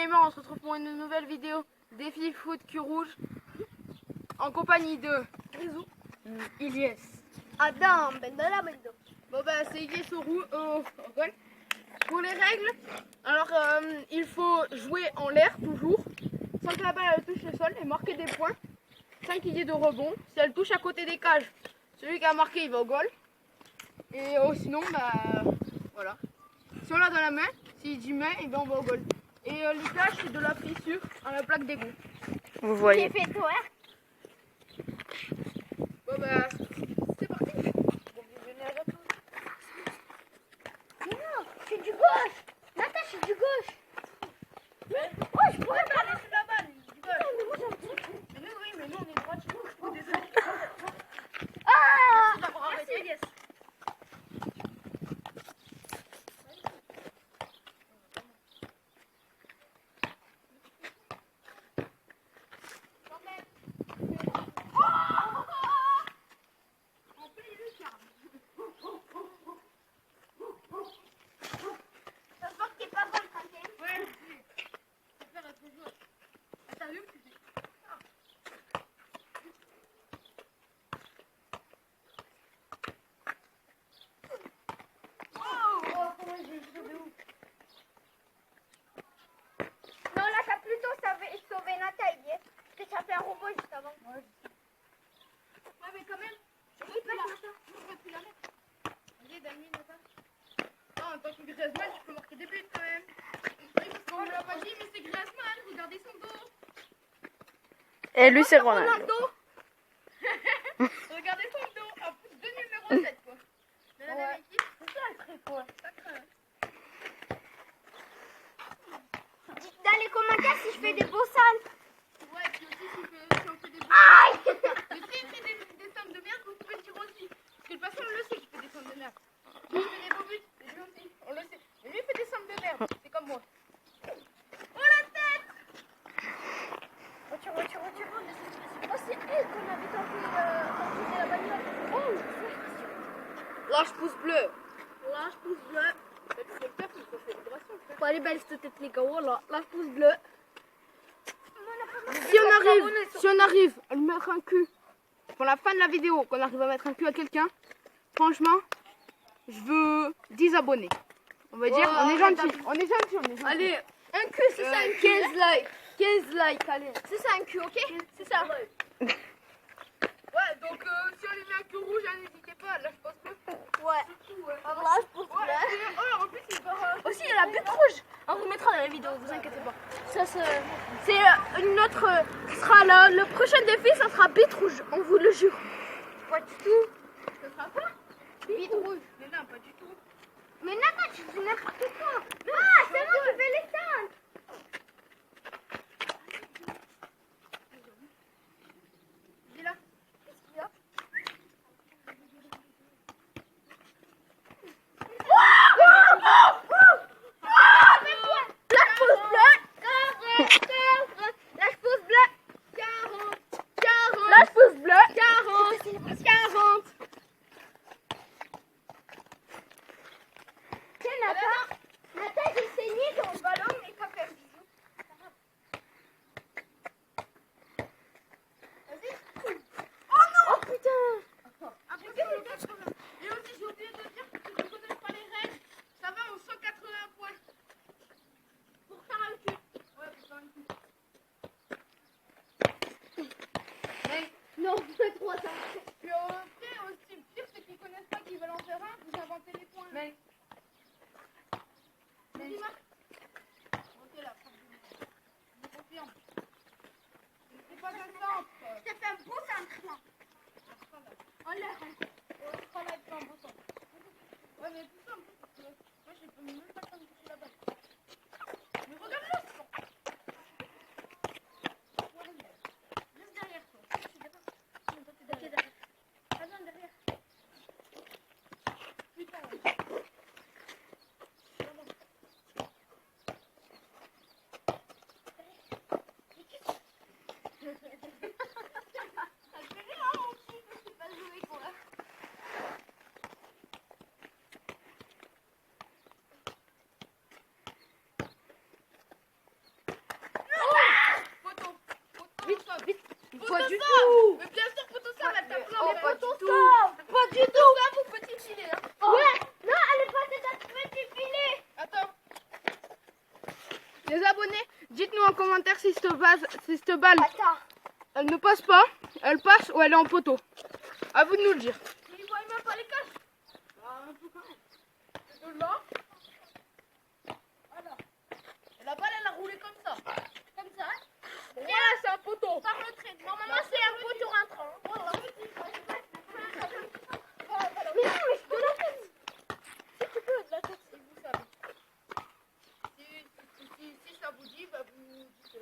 Gamer, on se retrouve pour une nouvelle vidéo défi foot cul rouge en compagnie de Grisou, Ilyes, Adam, Bendala, Bendo. bon bah c'est Ilyes au goal. Pour les règles, alors il faut jouer en l'air toujours, sans que la balle elle touche le sol et marquer des points, sans qu'il y ait de rebond. Si elle touche à côté des cages, celui qui a marqué il va au goal. Et sinon bah voilà. Si on l'a dans la main, s'il dit main, et ben on va au goal. Et les cages c'est de la fissure à la plaque d'égout. Vous voyez. J'ai fait toi. Bon bah c'est parti. Non, c'est du gauche. Nata, c'est du gauche. Oh, je pourrais pas aller sur la balle. Du gauche. Mais moi, j'ai un truc. Mais nous oui, mais nous on est droitier. Oh, désolé. Ah, Merci d'avoir arrêté. merci. Non, là, t'as plutôt sauvé Nata, hier. Parce que ça fait un robot juste avant. Ouais, mais quand même, je peux plus la mettre. Vas-y, donne-lui Nata. Non, en tant que Griezmann, tu peux marquer des buts quand même. Oui, parce qu'on me l'a pas dit, mais c'est Griezmann, regardez son dos. Et lui, c'est Ronaldo. Regardez son dos, en plus de numéro 7 quoi. Mais la Ouais. équipe, C'est ça, le truc, quoi. ça craint. Dites dans les commentaires si je fais des beaux salles. Ouais, puis aussi si on fait des buts. Aïe. Mais si il fait des sommes de merde, vous pouvez le dire aussi. Parce que de toute façon, on le sait qu'il fait des sommes de merde. Lui, il fait des beaux buts, et lui aussi, on le sait. Mais lui, il fait des sommes de merde, c'est comme moi. Oh la tête! Voiture. Oh, c'est elle qu'on avait tenté quand on faisait la bagnole. Oh, Lâche pouce bleu. Lâche pouce bleu. Tu peux le faire, il faut faire vibration. Faut aller belle cette tête, les gars. Voilà, la pouce bleue. Si on arrive à lui mettre un cul pour la fin de la vidéo, qu'on arrive à mettre un cul à quelqu'un, franchement, je veux 10 abonnés. On va dire, on est gentil. On est gentil. Allez, un cul, c'est ça, un cul. 15 likes. 15 likes, allez. C'est ça, un cul, ok? C'est ça. Ouais, donc si on lui met un cul rouge, hein, n'hésitez pas, là je pense que... Ouais. Surtout, ouais. Voilà, je pense Ouais, que oh, en plus il va... aussi, il y a la butte rouge. On vous mettra dans la vidéo, vous inquiétez pas. Ça, c'est une autre. Ce sera le prochain défi, ça sera bite rouge, on vous le jure. Pas du tout. Ça sera quoi? Bite rouge. Mais non, pas du tout. Mais Nata, tu fais n'importe quoi. Ah, c'est moi qui fais les salles. Dis-là. Qu'est-ce qu'il y a? Lâche pouce bleu. Lâche pouce bleu. 40. Lâche pouce bleu. 40. Tiens, Nata, j'ai saigné ton ballon, mais pas faire bisous. Vas-y. Oh putain. Après, c'est le 80. Et aussi, j'ai oublié de dire que si tu connais pas les règles, ça va en 180 points. Pour faire un cul. Ouais, pour faire un cul. Non, c'est trop ça. Puis après, aussi, le pire, c'est qu'ils connaissent pas qu'ils veulent en faire un, vous inventez les points. Mais. Vas-y, Marc. Ok, là, je vous confirme. C'est pas un centre. Je t'ai fait un beau centre là. En l'air. On se travaille pas en beau temps. Ouais, mais tout ça, en plus, parce que moi, j'ai pas même pas le temps de toucher la balle. Mais regarde-le, Juste derrière toi. Je suis d'accord. Non, toi, t'es derrière. Ah non, derrière. putain. si cette balle, elle ne passe pas, elle passe ou elle est en poteau. À vous de nous le dire. Il voit même pas les caches. Un peu quand même. C'est de là. Voilà. Et la balle, elle a roulé comme ça. Comme ça. Voilà, c'est un poteau. Par le trait. Normalement, c'est un poteau rentrant. Voilà. Mais non, mais je peux la tête. Si tu peux, de la tête. Si vous savez. Si ça vous dit, bah vous dites.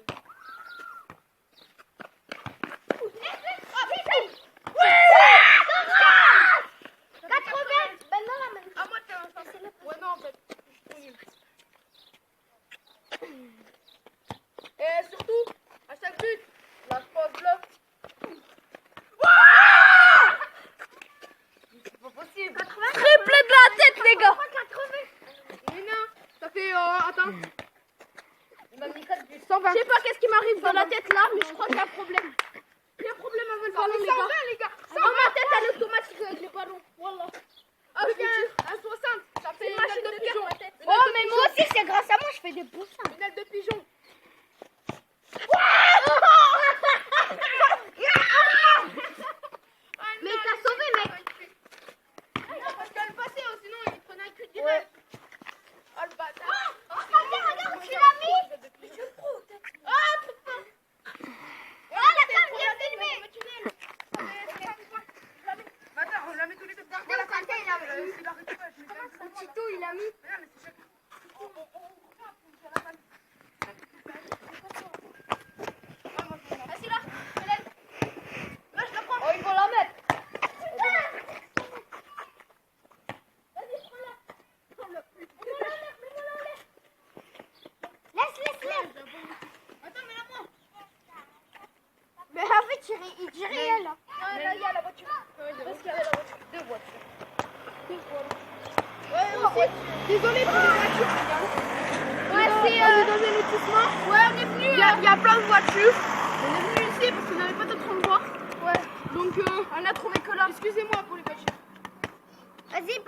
Ah, moi, t'es un ouais, non, en fait, je suis trop nul. Et surtout, à chaque but, la pause bloc. C'est pas possible. Triplé de la tête, les gars. Mais non, ça fait. Attends. Il m'a mis 4 buts. 120. Je sais pas qu'est-ce qui m'arrive de la tête là, mais je crois qu'il y a un problème. Il y a un problème avec le ballon, les gars. 120, les gars. Dans ma tête, elle est automatique avec le ballon. Voilà. Ah, putain, un 60. Ça fait Une une machine aile de de guerre, pigeon. ma tête. Une aile de pigeon. aussi, c'est grâce à moi, je fais des bons seins. Une aile de pigeon. Mais t'as sauvé, mec. Non, parce qu'elle passait, sinon il prenait un cul direct. Oh le bâtard. Regarde, tu l'as mis. Ah, putain. Ah, la femme vient filmer. Attends, on la met tous les deux. il a Tito, il a mis. Vas-y là, Hélène. Là, je la prends. Oh, ils vont la mettre. Vas-y, prends-la. Laisse. Attends, mais là-moi. Mais en fait, il dirait elle là. Ah, là, il y a la voiture. Parce qu'il y avait la voiture. Deux voitures. Ouais, aussi. Désolé pour les voitures, les gars. Ouais, On est dans un lotissement. Ouais, on est venu. Il y a plein de voitures. On est venu ici parce qu'on n'avait pas d'autre endroit. Ouais. Donc, On a trouvé que là. excusez-moi pour les voitures. Vas-y,